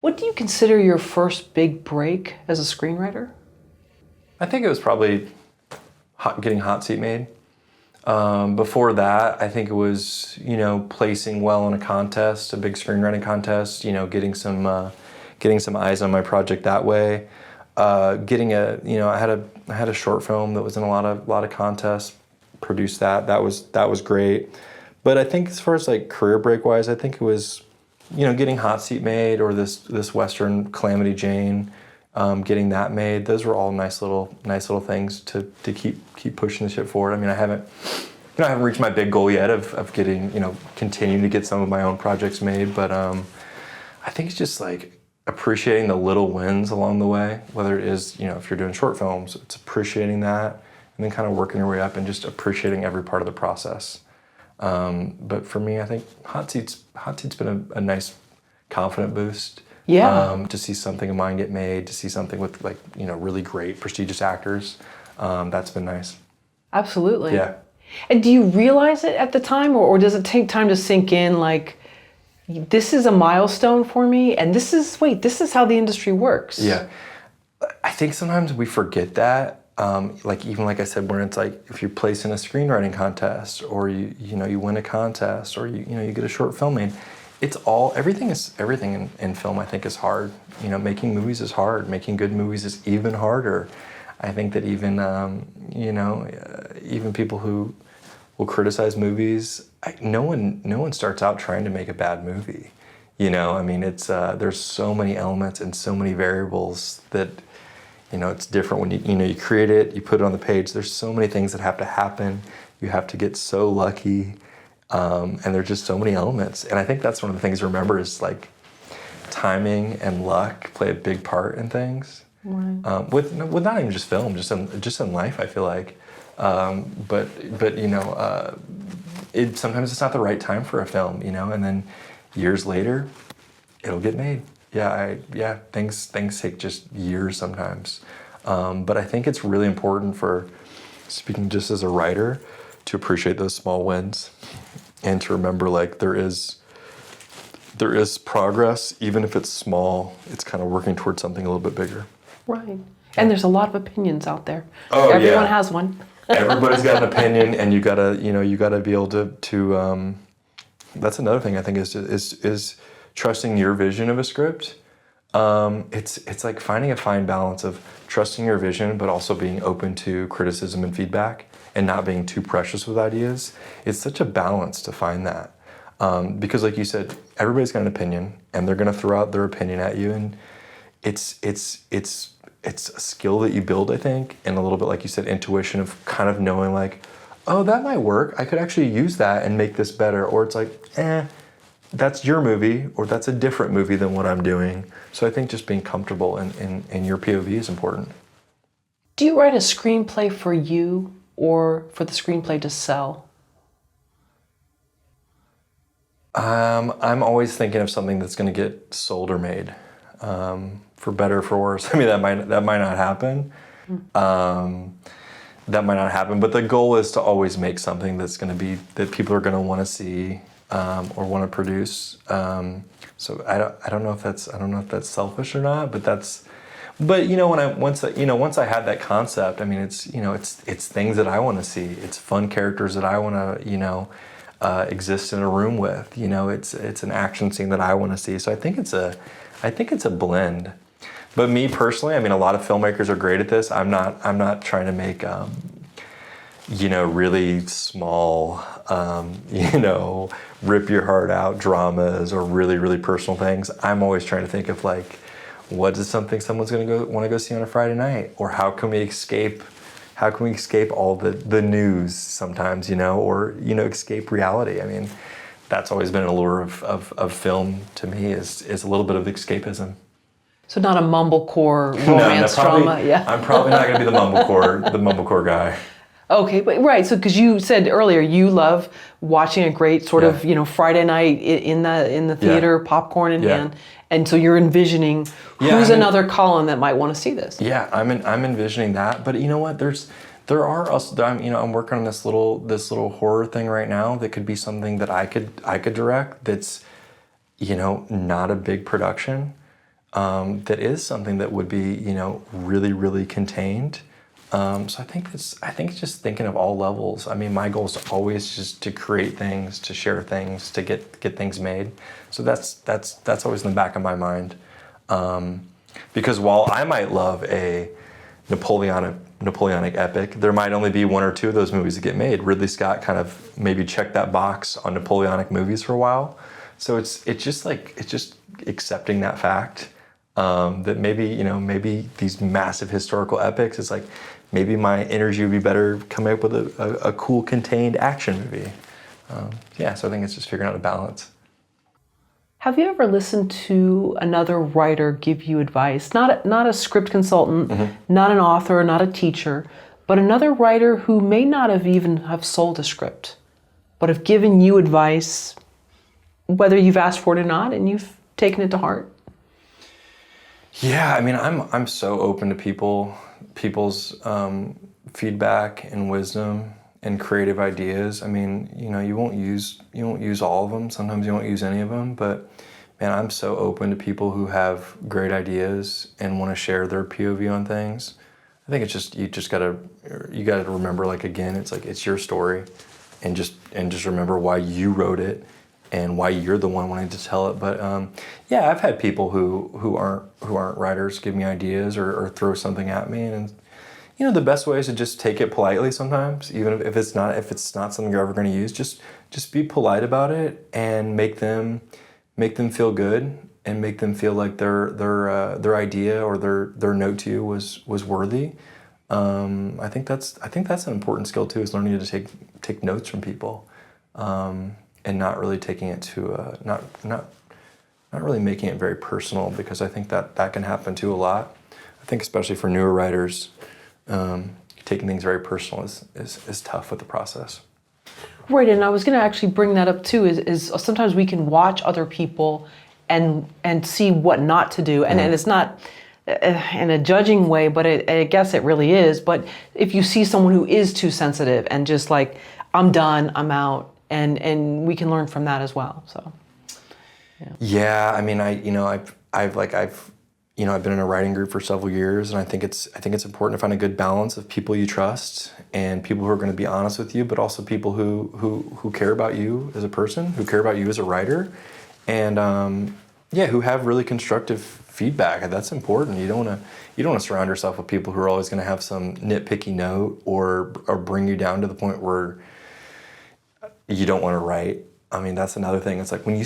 What do you consider your first big break as a screenwriter? I think it was probably getting Hot Seat made. Before that, I think it was, placing well in a contest, a big screenwriting contest, getting some eyes on my project that way. I had a short film that was in a lot of contests, produced that. That was great. But I think as far as like career break wise, I think it was, getting Hot Seat made, or this Western Calamity Jane, getting that made. Those were all nice little things to keep pushing the shit forward. I mean, I haven't reached my big goal yet of getting, continuing to get some of my own projects made. But I think it's just like appreciating the little wins along the way, whether it is, if you're doing short films, it's appreciating that, and then kind of working your way up and just appreciating every part of the process. But for me, I think Hot Seat's been a nice confident boost. Yeah. To see something of mine get made, to see something with really great prestigious actors, that's been nice. Absolutely. Yeah. And do you realize it at the time, or does it take time to sink in, like, this is a milestone for me, and this is how the industry works? Yeah. I think sometimes we forget that. Even like I said, when it's like if you place in a screenwriting contest, or you win a contest, or you get a short film made, everything in film, I think, is hard. Making movies is hard. Making good movies is even harder. I think that even people who will criticize movies, no one starts out trying to make a bad movie. I mean, it's there's so many elements and so many variables that it's different when you create it, you put it on the page. There's so many things that have to happen. You have to get so lucky, and there's just so many elements. And I think that's one of the things to remember is like timing and luck play a big part in things. Right. With not even just film, just in life, I feel like. But sometimes it's not the right time for a film, and then years later, it'll get made. Things take just years sometimes. But I think it's really important, for speaking just as a writer, to appreciate those small wins, and to remember like there is progress, even if it's small. It's kind of working towards something a little bit bigger. Right. And there's a lot of opinions out there. Oh, Everyone has one. Everybody's got an opinion, and you gotta be able to. That's another thing I think is trusting your vision of a script. It's like finding a fine balance of trusting your vision, but also being open to criticism and feedback, and not being too precious with ideas. It's such a balance to find that, because like you said, everybody's got an opinion, and they're gonna throw out their opinion at you, and it's a skill that you build, I think, and a little bit, like you said, intuition of kind of knowing like, oh, that might work. I could actually use that and make this better. Or it's like, that's your movie, or that's a different movie than what I'm doing. So I think just being comfortable in your POV is important. Do you write a screenplay for you, or for the screenplay to sell? I'm always thinking of something that's going to get sold or made. For better or for worse. I mean, that might not happen. That might not happen. But the goal is to always make something that's going to be that people are going to want to see, or want to produce. So I don't know if that's selfish or not. But once I had that concept, I mean, it's things that I want to see. It's fun characters that I want to exist in a room with. It's an action scene that I want to see. So I think it's a blend. But me personally, I mean, a lot of filmmakers are great at this. I'm not trying to make, really small, rip your heart out dramas, or really, really personal things. I'm always trying to think of like, what is something someone's going to want to go see on a Friday night? Or how can we escape all the news sometimes, or, escape reality? I mean, that's always been an allure of film to me, is a little bit of escapism. So not a mumblecore romance drama, yeah. I'm probably not going to be the mumblecore guy. Okay, but right. So because you said earlier you love watching a great sort of Friday night in the theater, popcorn in hand, and so you're envisioning who's another Collin that might want to see this. Yeah, I'm envisioning that. But you know what? I'm working on this little horror thing right now that could be something that I could direct. That's not a big production. that is something that would be, you know, really, really contained. So I think it's just thinking of all levels. I mean, my goal is always just to create things, to share things, to get things made. So that's always in the back of my mind. Because while I might love a Napoleonic epic, there might only be one or two of those movies that get made. Ridley Scott kind of maybe checked that box on Napoleonic movies for a while. So it's just accepting that fact, that maybe these massive historical epics, it's like, maybe my energy would be better coming up with a cool contained action movie. So I think it's just figuring out a balance. Have you ever listened to another writer give you advice? Not a script consultant, not an author, not a teacher, but another writer who may not have even have sold a script, but have given you advice, whether you've asked for it or not, and you've taken it to heart? Yeah, I mean, I'm so open to people's feedback and wisdom and creative ideas. I mean, you know, you won't use all of them. Sometimes you won't use any of them. But man, I'm so open to people who have great ideas and want to share their POV on things. I think it's just you gotta remember, like, again, it's like it's your story, and just remember why you wrote it and why you're the one wanting to tell it. But I've had people who aren't writers give me ideas or throw something at me, and you know, the best way is to just take it politely sometimes, even if it's not something you're ever going to use. Just be polite about it and make them feel good and make them feel like their idea or their note to you was worthy. I think that's an important skill too, is learning to take notes from people, and not really taking it to not really making it very personal, because I think that can happen too a lot. I think especially for newer writers, taking things very personal is tough with the process. Right, and I was going to actually bring that up too, is sometimes we can watch other people and see what not to do, and it's not in a judging way, but I guess it really is. But if you see someone who is too sensitive and just like, I'm done, I'm out, and we can learn from that as well. So yeah, I mean, I've been in a writing group for several years, and I think it's important to find a good balance of people you trust and people who are going to be honest with you, but also people who care about you as a person, who care about you as a writer, and who have really constructive feedback. That's important. You don't want to surround yourself with people who are always going to have some nitpicky note or bring you down to the point where you don't want to write. I mean, that's another thing. It's like when you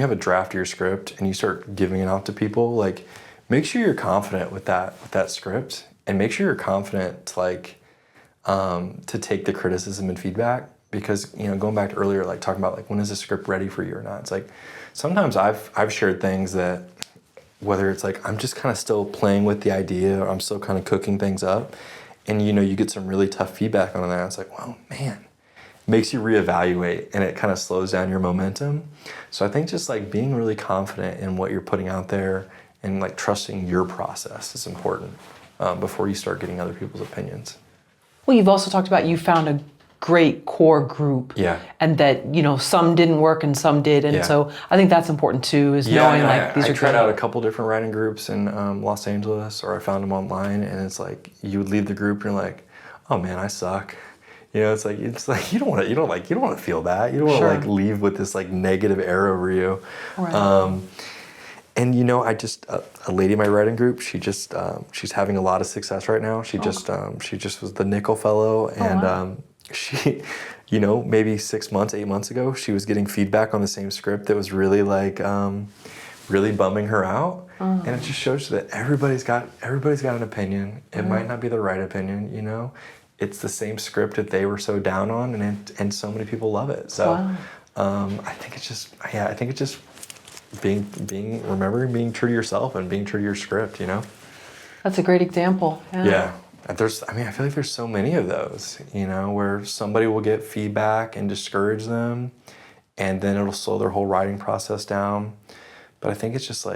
have a draft of your script and you start giving it out to people, like, make sure you're confident with that script, and make sure you're confident to take the criticism and feedback, because, you know, going back to earlier, like talking about like, when is the script ready for you or not? It's like, sometimes I've shared things that, whether it's like I'm just kind of still playing with the idea or I'm still kind of cooking things up, and you know, you get some really tough feedback on that. It's like, well, man, makes you reevaluate, and it kind of slows down your momentum. So I think just like being really confident in what you're putting out there and like trusting your process is important, before you start getting other people's opinions. Well, you've also talked about you found a great core group, and that, you know, some didn't work and some did, and so I think that's important too, is knowing like these are. I tried out a couple different writing groups in Los Angeles, or I found them online, and it's like you would leave the group and you're like, oh man, I suck. You know, it's like you don't want to feel that. You don't want to like leave with this like negative air over you. Right. And you know, a lady in my writing group, she's having a lot of success right now. She just was the Nickel Fellow, and she, you know, maybe 8 months ago, she was getting feedback on the same script that was really like really bumming her out. And it just shows you that everybody's got an opinion. It might not be the right opinion, you know. It's the same script that they were so down on, and so many people love it. So I think it's just remembering being true to yourself and being true to your script, you know. That's a great example. Yeah. I feel like there's so many of those, you know, where somebody will get feedback and discourage them, and then it'll slow their whole writing process down. But I think it's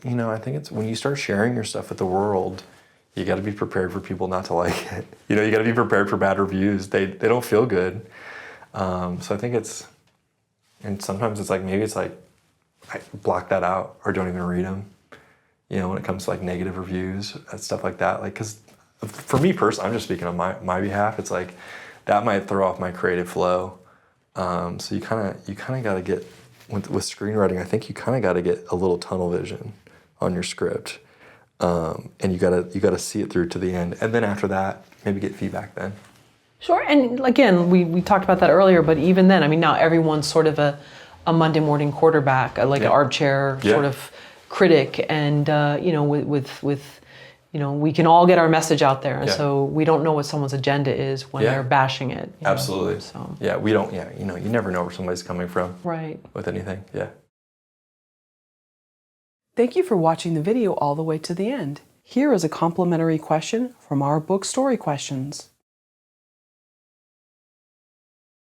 you know, I think it's when you start sharing your stuff with the world, you got to be prepared for people not to like it. You know, you got to be prepared for bad reviews. They don't feel good. So I think and sometimes it's like, maybe it's like, I block that out or don't even read them. when it comes to like negative reviews and stuff like that. Like, because for me personally, I'm just speaking on my behalf. It's like that might throw off my creative flow. So you kind of got to get with screenwriting. I think you kind of got to get a little tunnel vision on your script, and you gotta see it through to the end. And then after that, maybe get feedback then. Sure, and again, we talked about that earlier, but even then, I mean, now everyone's sort of a Monday morning quarterback, like an armchair sort of critic, and with we can all get our message out there, and so we don't know what someone's agenda is when they're bashing it. Absolutely. So we don't. You never know where somebody's coming from. Right. With anything. Yeah. Thank you for watching the video all the way to the end. Here is a complimentary question from our book Story Questions.